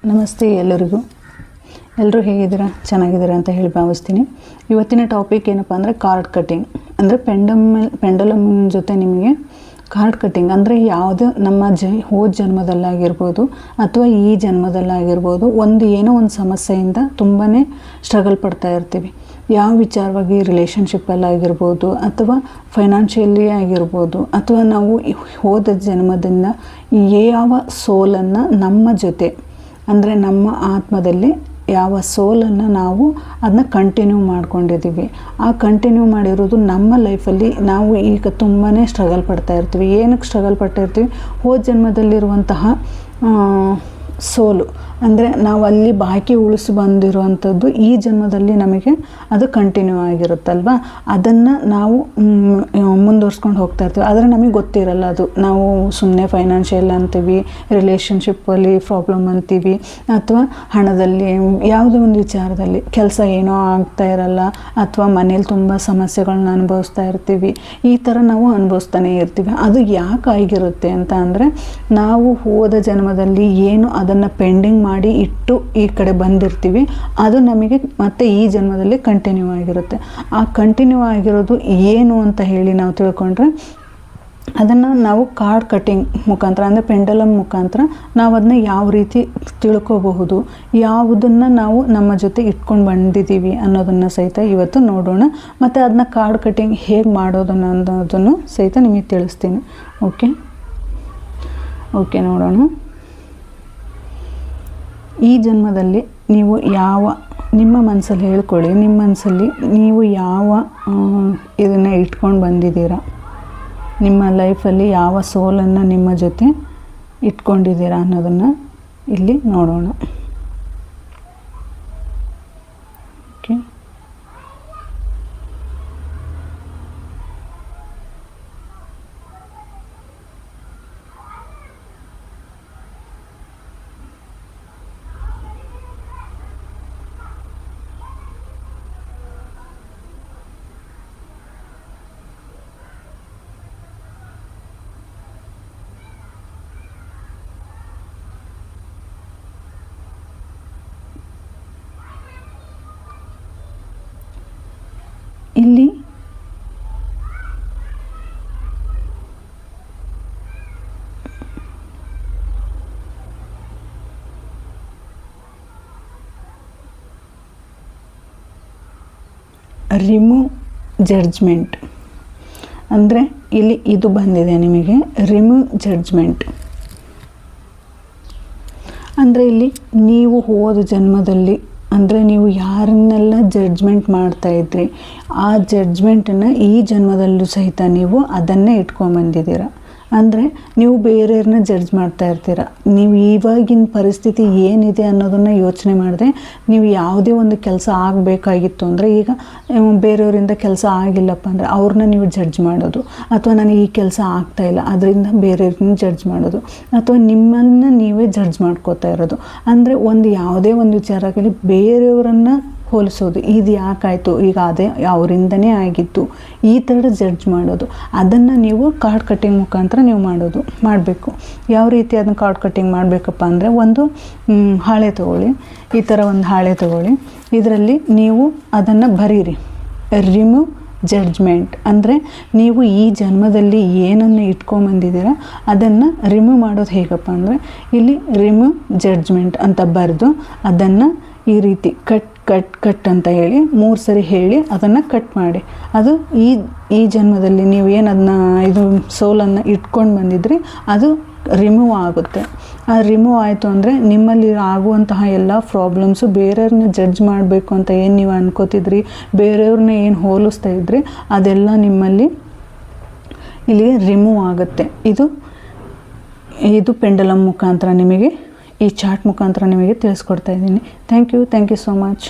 ನಮಸ್ತೆ ಎಲ್ಲರಿಗೂ. ಎಲ್ಲರೂ ಹೇಗಿದ್ದೀರಾ? ಚೆನ್ನಾಗಿದ್ದೀರಾ ಅಂತ ಹೇಳಿ ಭಾವಿಸ್ತೀನಿ. ಇವತ್ತಿನ ಟಾಪಿಕ್ ಏನಪ್ಪ ಅಂದರೆ ಕಾರ್ಡ್ ಕಟ್ಟಿಂಗ್. ಅಂದರೆ ಪೆಂಡಲಮ್ ಜೊತೆ ನಿಮಗೆ ಕಾರ್ಡ್ ಕಟ್ಟಿಂಗ್ ಅಂದರೆ ಯಾವುದು ನಮ್ಮ ಹೋದ ಜನ್ಮದಲ್ಲಾಗಿರ್ಬೋದು ಅಥವಾ ಈ ಜನ್ಮದಲ್ಲಾಗಿರ್ಬೋದು ಏನೋ ಒಂದು ಸಮಸ್ಯೆಯಿಂದ ತುಂಬಾ ಸ್ಟ್ರಗಲ್ ಪಡ್ತಾ ಇರ್ತೀವಿ. ಯಾವ ವಿಚಾರವಾಗಿ ರಿಲೇಷನ್ಶಿಪ್ಪಲ್ಲಾಗಿರ್ಬೋದು ಅಥವಾ ಫೈನಾನ್ಷಿಯಲಿ ಆಗಿರ್ಬೋದು ಅಥವಾ ನಾವು ಹೋದ ಜನ್ಮದಿಂದ ಯಾವ ಸೋಲನ್ನು ನಮ್ಮ ಜೊತೆ ಅಂದರೆ ನಮ್ಮ ಆತ್ಮದಲ್ಲಿ ಯಾವ ಸೋಲನ್ನು ನಾವು ಅದನ್ನ ಕಂಟಿನ್ಯೂ ಮಾಡ್ಕೊಂಡಿದ್ದೀವಿ. ಆ ಕಂಟಿನ್ಯೂ ಮಾಡಿರೋದು ನಮ್ಮ ಲೈಫಲ್ಲಿ ನಾವು ಈಗ ತುಂಬಾ ಸ್ಟ್ರಗಲ್ ಪಡ್ತಾ ಇರ್ತೀವಿ. ಏನಕ್ಕೆ ಸ್ಟ್ರಗಲ್ ಪಡ್ತಾ ಇರ್ತೀವಿ? ಹೋದ ಜನ್ಮದಲ್ಲಿರುವಂತಹ ಸೋಲು ಅಂದರೆ ನಾವು ಅಲ್ಲಿ ಬಾಕಿ ಉಳಿಸಿ ಬಂದಿರುವಂಥದ್ದು ಈ ಜನ್ಮದಲ್ಲಿ ನಮಗೆ ಅದು ಕಂಟಿನ್ಯೂ ಆಗಿರುತ್ತಲ್ವ. ಅದನ್ನು ನಾವು ಮುಂದುವರ್ಸ್ಕೊಂಡು ಹೋಗ್ತಾ ಇರ್ತೀವಿ. ಆದರೆ ನಮಗೆ ಗೊತ್ತಿರಲ್ಲ ಅದು. ನಾವು ಸುಮ್ಮನೆ ಫೈನಾನ್ಷಿಯಲ್ ಅಂತೀವಿ, ರಿಲೇಷನ್ಶಿಪ್ಪಲ್ಲಿ ಪ್ರಾಬ್ಲಮ್ ಅಂತೀವಿ, ಅಥವಾ ಹಣದಲ್ಲಿ ಯಾವುದೋ ಒಂದು ವಿಚಾರದಲ್ಲಿ ಕೆಲಸ ಏನೋ ಆಗ್ತಾ ಇರಲ್ಲ, ಅಥವಾ ಮನೇಲಿ ತುಂಬ ಸಮಸ್ಯೆಗಳನ್ನ ಅನುಭವಿಸ್ತಾ ಇರ್ತೀವಿ. ಈ ಥರ ನಾವು ಅನುಭವಿಸ್ತಾನೆ ಇರ್ತೀವಿ. ಅದು ಯಾಕೆ ಆಗಿರುತ್ತೆ ಅಂತ ಅಂದರೆ ನಾವು ಹೋದ ಜನ್ಮದಲ್ಲಿ ಏನು ಅದನ್ನು ಪೆಂಡಿಂಗ್ ಮಾಡಿ ಇಟ್ಟು ಈ ಕಡೆ ಬಂದಿರ್ತೀವಿ, ಅದು ನಮಗೆ ಮತ್ತೆ ಈ ಜನ್ಮದಲ್ಲಿ ಕಂಟಿನ್ಯೂ ಆಗಿರುತ್ತೆ. ಆ ಕಂಟಿನ್ಯೂ ಆಗಿರೋದು ಏನು ಅಂತ ಹೇಳಿ ನಾವು ತಿಳ್ಕೊಂಡ್ರೆ ಅದನ್ನು ನಾವು ಕಾರ್ಡ್ ಕಟ್ಟಿಂಗ್ ಮುಖಾಂತರ ಅಂದರೆ ಪೆಂಡಲಮ್ ಮುಖಾಂತರ ನಾವು ಅದನ್ನ ಯಾವ ರೀತಿ ತಿಳ್ಕೋಬಹುದು, ಯಾವುದನ್ನು ನಾವು ನಮ್ಮ ಜೊತೆ ಇಟ್ಕೊಂಡು ಬಂದಿದ್ದೀವಿ ಅನ್ನೋದನ್ನು ಸಹಿತ ಇವತ್ತು ನೋಡೋಣ. ಮತ್ತು ಅದನ್ನ ಕಾರ್ಡ್ ಕಟ್ಟಿಂಗ್ ಹೇಗೆ ಮಾಡೋದನ್ನು ಅನ್ನೋದನ್ನು ಸಹಿತ ನಿಮಗೆ ತಿಳಿಸ್ತೀನಿ. ಓಕೆ ನೋಡೋಣ. ಈ ಜನ್ಮದಲ್ಲಿ ನೀವು ನಿಮ್ಮ ಮನಸ್ಸಲ್ಲಿ ಹೇಳ್ಕೊಳ್ಳಿ, ನಿಮ್ಮ ಮನಸ್ಸಲ್ಲಿ ನೀವು ಯಾವ ಇದನ್ನು ಇಟ್ಕೊಂಡು ಬಂದಿದ್ದೀರಾ, ನಿಮ್ಮ ಲೈಫಲ್ಲಿ ಯಾವ ಸೋಲನ್ನು ನಿಮ್ಮ ಜೊತೆ ಇಟ್ಕೊಂಡಿದ್ದೀರಾ ಅನ್ನೋದನ್ನು ಇಲ್ಲಿ ನೋಡೋಣ. ಓಕೆ, ಇಲ್ಲಿ ರಿಮೂವ್ ಜಡ್ಜ್ಮೆಂಟ್ ಅಂದರೆ ಇಲ್ಲಿ ಇದು ಬಂದಿದೆ ನಿಮಗೆ ರಿಮೂವ್ ಜಡ್ಜ್ಮೆಂಟ್ ಅಂದರೆ ಇಲ್ಲಿ ನೀವು ಹೋದ ಜನ್ಮದಲ್ಲಿ ಅಂದರೆ ನೀವು ಯಾರನ್ನೆಲ್ಲ ಜಡ್ಜ್ಮೆಂಟ್ ಮಾಡ್ತಾಯಿದ್ರಿ ಆ ಜಡ್ಜ್ಮೆಂಟನ್ನು ಈ ಜನ್ಮದಲ್ಲೂ ಸಹಿತ ನೀವು ಅದನ್ನೇ ಇಟ್ಕೊಂಬಂದಿದ್ದೀರ. ಅಂದರೆ ನೀವು ಬೇರೆಯವ್ರನ್ನ ಜಡ್ಜ್ ಮಾಡ್ತಾ ಇರ್ತೀರ. ನೀವು ಇವಾಗಿನ ಪರಿಸ್ಥಿತಿ ಏನಿದೆ ಅನ್ನೋದನ್ನು ಯೋಚನೆ ಮಾಡಿದೆ ನೀವು ಯಾವುದೇ ಒಂದು ಕೆಲಸ ಆಗಬೇಕಾಗಿತ್ತು ಅಂದರೆ ಈಗ ಬೇರೆಯವರಿಂದ ಕೆಲಸ ಆಗಿಲ್ಲಪ್ಪ ಅಂದರೆ ಅವ್ರನ್ನ ನೀವು ಜಡ್ಜ್ ಮಾಡೋದು, ಅಥವಾ ನನಗೆ ಈ ಕೆಲಸ ಆಗ್ತಾಯಿಲ್ಲ ಅದರಿಂದ ಬೇರೆಯವ್ರನ್ನ ಜಡ್ಜ್ ಮಾಡೋದು, ಅಥವಾ ನಿಮ್ಮನ್ನು ನೀವೇ ಜಡ್ಜ್ ಮಾಡ್ಕೋತಾ ಇರೋದು. ಅಂದರೆ ಯಾವುದೇ ಒಂದು ವಿಚಾರದಲ್ಲಿ ಬೇರೆಯವರನ್ನು ಹೋಲಿಸೋದು, ಇದು ಯಾಕಾಯಿತು, ಈಗ ಅದೇ ಅವರಿಂದನೇ ಆಗಿತ್ತು, ಈ ಥರ ಜಡ್ಜ್ ಮಾಡೋದು. ಅದನ್ನು ನೀವು ಕಾರ್ಡ್ ಕಟ್ಟಿಂಗ್ ಮುಖಾಂತರ ನೀವು ಮಾಡಬೇಕು. ಯಾವ ರೀತಿ ಅದನ್ನು ಕಾರ್ಡ್ ಕಟ್ಟಿಂಗ್ ಮಾಡಬೇಕಪ್ಪ ಅಂದರೆ ಒಂದು ಹಾಳೆ ತೊಗೊಳ್ಳಿ, ಈ ಥರ ಒಂದು ಹಾಳೆ ತೊಗೊಳ್ಳಿ. ಇದರಲ್ಲಿ ನೀವು ಅದನ್ನು ಬರೀರಿ ರಿಮೂವ್ ಜಡ್ಜ್ಮೆಂಟ್. ಅಂದರೆ ನೀವು ಈ ಜನ್ಮದಲ್ಲಿ ಏನನ್ನು ಇಟ್ಕೊಂಬಂದಿದ್ದೀರ ಅದನ್ನು ರಿಮೂವ್ ಮಾಡೋದು ಹೇಗಪ್ಪ ಅಂದರೆ ಇಲ್ಲಿ ರಿಮೂವ್ ಜಡ್ಜ್ಮೆಂಟ್ ಅಂತ ಬರೆದು ಅದನ್ನು ಈ ರೀತಿ ಕಟ್ ಅಂತ ಹೇಳಿ 3 ಸರಿ ಹೇಳಿ ಅದನ್ನು ಕಟ್ ಮಾಡಿ. ಅದು ಈ ಜನ್ಮದಲ್ಲಿ ನೀವು ಏನು ಅದನ್ನ ಇದು ಸೋಲನ್ನು ಇಟ್ಕೊಂಡು ಬಂದಿದ್ರಿ ಅದು ರಿಮೂವ್ ಆಗುತ್ತೆ. ಅದು ರಿಮೂವ್ ಆಯಿತು ಅಂದರೆ ನಿಮ್ಮಲ್ಲಿ ಆಗುವಂತಹ ಎಲ್ಲ ಪ್ರಾಬ್ಲಮ್ಸು ಬೇರೆಯವ್ರನ್ನ ಜಡ್ಜ್ ಮಾಡಬೇಕು ಅಂತ ಏನು ನೀವು ಅನ್ಕೋತಿದ್ರಿ, ಬೇರೆಯವ್ರನ್ನ ಏನು ಹೋಲಿಸ್ತಾ ಇದ್ರಿ ಅದೆಲ್ಲ ನಿಮ್ಮಲ್ಲಿ ಇಲ್ಲಿ ರಿಮೂವ್ ಆಗುತ್ತೆ. ಇದು ಪೆಂಡಲಮ್ ಮುಖಾಂತರ ನಿಮಗೆ ಈ ಚಾರ್ಟ್ ಮುಖಾಂತರ ನಿಮಗೆ ತಿಳಿಸ್ಕೊಡ್ತಾ ಇದ್ದೀನಿ. Thank you so much.